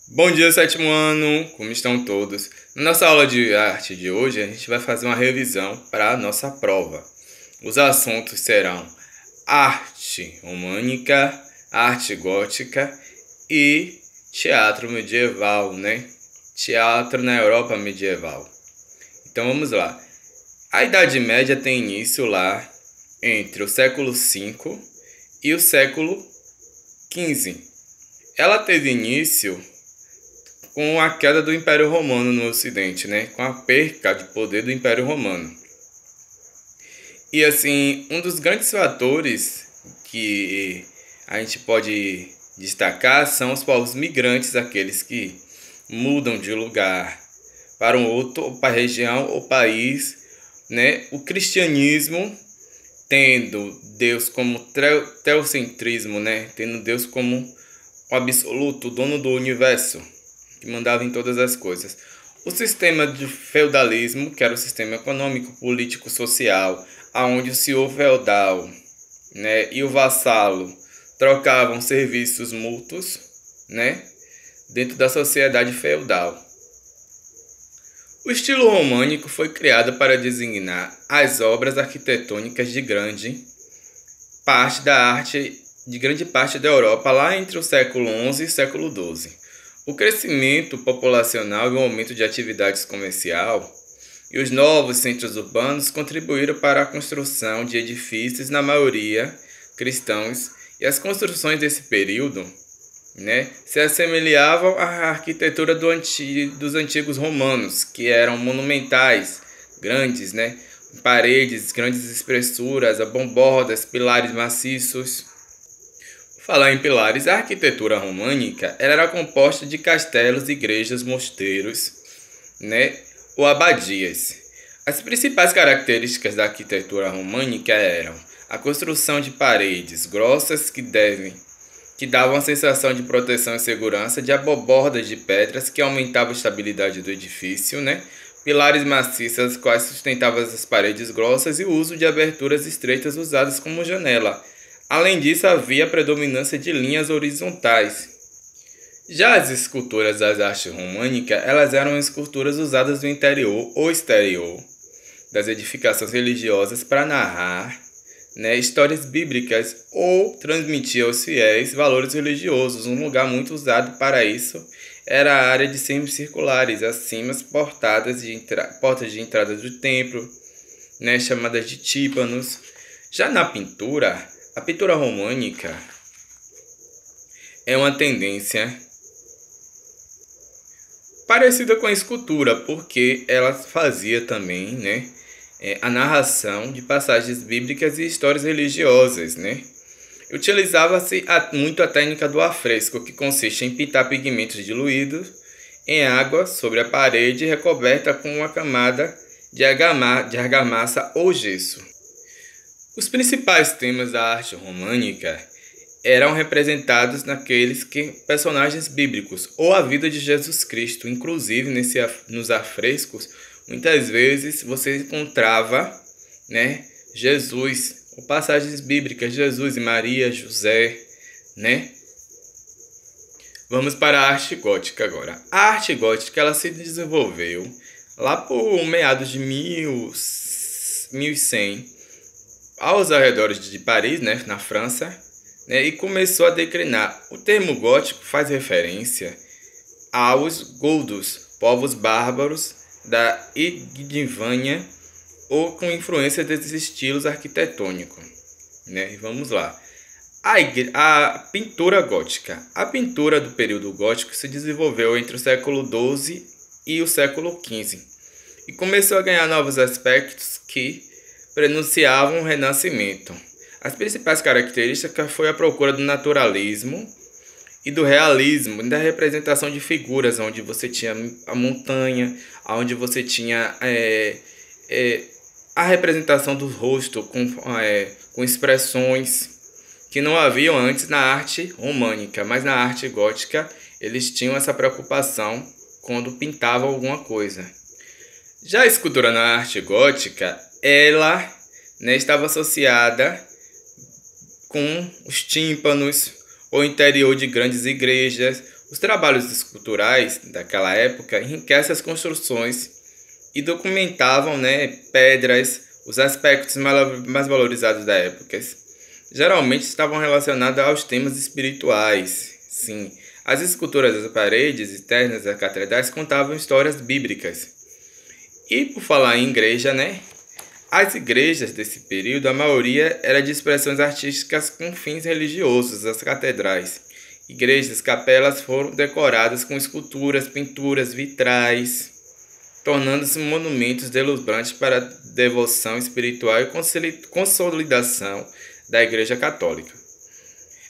Bom dia, sétimo ano! Como estão todos? Na nossa aula de arte de hoje, a gente vai fazer uma revisão para a nossa prova. Os assuntos serão arte românica, arte gótica e teatro medieval, né? Teatro na Europa medieval. Então vamos lá. A Idade Média tem início lá entre o século V e o século XV. Ela teve início com a queda do Império Romano no Ocidente, né? Com a perca de poder do Império Romano. E assim, um dos grandes fatores que a gente pode destacar são os povos migrantes, aqueles que mudam de lugar para um outro, para a região ou país, né? O cristianismo tendo Deus como teocentrismo, né? Tendo Deus como o absoluto, o dono do universo, que mandava em todas as coisas. O sistema de feudalismo, que era o sistema econômico, político, social, aonde o senhor feudal, né, e o vassalo trocavam serviços mútuos, né, dentro da sociedade feudal. O estilo românico foi criado para designar as obras arquitetônicas de grande parte da Europa lá entre o século XI e o século XII. O crescimento populacional e o aumento de atividades comercial e os novos centros urbanos contribuíram para a construção de edifícios, na maioria cristãos, e as construções desse período, né, se assemelhavam à arquitetura dos antigos romanos, que eram monumentais, grandes, né, paredes, grandes espessuras, bombordas, pilares maciços. Falar em pilares, a arquitetura românica ela era composta de castelos, igrejas, mosteiros, né, ou abadias. As principais características da arquitetura românica eram a construção de paredes grossas que davam a sensação de proteção e segurança, de abobordas de pedras que aumentavam a estabilidade do edifício, né, pilares maciços, quais sustentavam as paredes grossas, e o uso de aberturas estreitas usadas como janela. Além disso, havia a predominância de linhas horizontais. Já as esculturas das artes românicas, elas eram esculturas usadas no interior ou exterior das edificações religiosas para narrar, né, histórias bíblicas ou transmitir aos fiéis valores religiosos. Um lugar muito usado para isso era a área de semicirculares, acima as portas de entrada do templo, né, chamadas de tímpanos. Já na pintura, a pintura românica é uma tendência parecida com a escultura, porque ela fazia também, né, a narração de passagens bíblicas e histórias religiosas, né? Utilizava-se muito a técnica do afresco, que consiste em pintar pigmentos diluídos em água sobre a parede recoberta com uma camada de argamassa ou gesso. Os principais temas da arte românica eram representados personagens bíblicos ou a vida de Jesus Cristo. Inclusive, nos afrescos, muitas vezes você encontrava, né, Jesus, ou passagens bíblicas, Jesus e Maria, José, né? Vamos para a arte gótica agora. A arte gótica ela se desenvolveu lá por meados de 1100, aos arredores de Paris, né, na França, né, e começou a declinar. O termo gótico faz referência aos godos, povos bárbaros da Igdivânia, ou com influência desses estilos arquitetônicos, né? E vamos lá. A pintura gótica. A pintura do período gótico se desenvolveu entre o século XII e o século XV e começou a ganhar novos aspectos que prenunciavam o Renascimento. As principais características foi a procura do naturalismo e do realismo, da representação de figuras, onde você tinha a montanha, onde você tinha a representação do rosto com expressões que não haviam antes na arte românica, mas na arte gótica eles tinham essa preocupação quando pintavam alguma coisa. Já a escultura na arte gótica, ela, né, estava associada com os tímpanos, o interior de grandes igrejas, Os trabalhos esculturais daquela época enriquecem as construções e documentavam, pedras, os aspectos mais valorizados da época. Geralmente estavam relacionados aos temas espirituais. Sim, as esculturas das paredes externas das catedrais contavam histórias bíblicas. E por falar em igreja, as igrejas desse período, a maioria era de expressões artísticas com fins religiosos, as catedrais. Igrejas, capelas foram decoradas com esculturas, pinturas, vitrais, tornando-se monumentos deslumbrantes para a devoção espiritual e consolidação da Igreja Católica.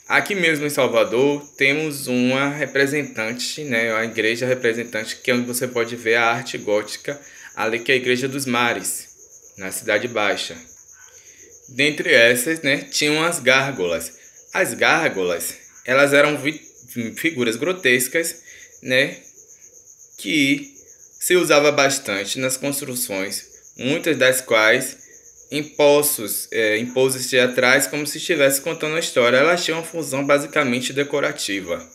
Aqui mesmo em Salvador temos uma representante, a igreja representante, que é onde você pode ver a arte gótica, ali que é a Igreja dos Mares, na Cidade Baixa. Dentre essas, tinham as gárgolas. As gárgolas, elas eram figuras grotescas, que se usava bastante nas construções, muitas das quais em poses teatrais, como se estivesse contando uma história. Elas tinham uma função basicamente decorativa.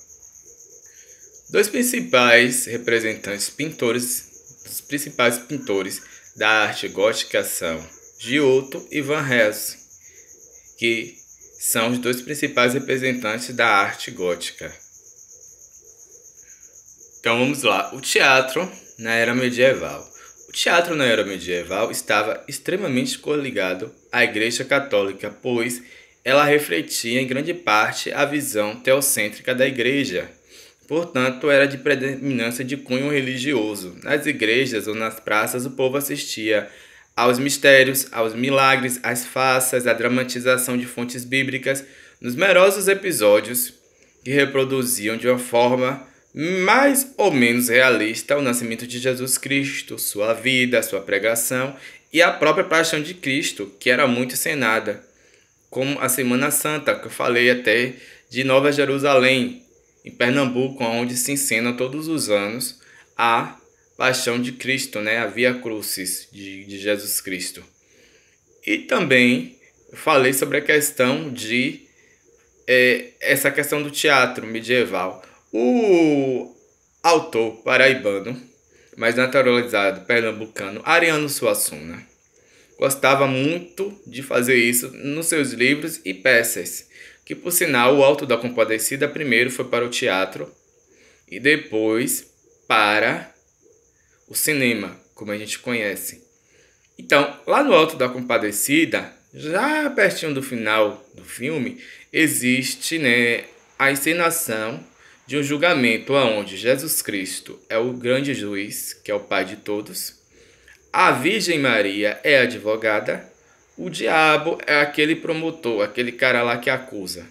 Dois principais representantes dos principais pintores da arte gótica são Giotto e Van Helsing, que são os dois principais representantes da arte gótica. Então vamos lá, o teatro na era medieval. O teatro na era medieval estava extremamente coligado à Igreja Católica, pois ela refletia em grande parte a visão teocêntrica da Igreja. Portanto, era de predominância de cunho religioso. Nas igrejas ou nas praças, o povo assistia aos mistérios, aos milagres, às farsas, à dramatização de fontes bíblicas, nos numerosos episódios que reproduziam de uma forma mais ou menos realista o nascimento de Jesus Cristo, sua vida, sua pregação e a própria paixão de Cristo, que era muito encenada, como a Semana Santa, que eu falei até de Nova Jerusalém, em Pernambuco, onde se encena todos os anos a paixão de Cristo, a Via Crucis de Jesus Cristo. E também falei sobre a questão essa questão do teatro medieval. O autor paraibano, mais naturalizado pernambucano, Ariano Suassuna, gostava muito de fazer isso nos seus livros e peças, que por sinal o Alto da Compadecida primeiro foi para o teatro e depois para o cinema, como a gente conhece. Então, lá no Alto da Compadecida, já pertinho do final do filme, existe a encenação de um julgamento onde Jesus Cristo é o grande juiz, que é o Pai de todos, a Virgem Maria é a advogada, o diabo é aquele promotor, aquele cara lá que acusa.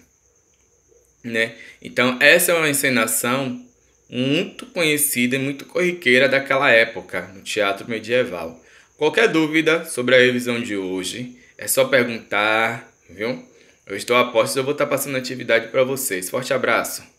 Então, essa é uma encenação muito conhecida e muito corriqueira daquela época, no teatro medieval. Qualquer dúvida sobre a revisão de hoje, é só perguntar, viu? Eu estou a postos, eu vou estar passando atividade para vocês. Forte abraço!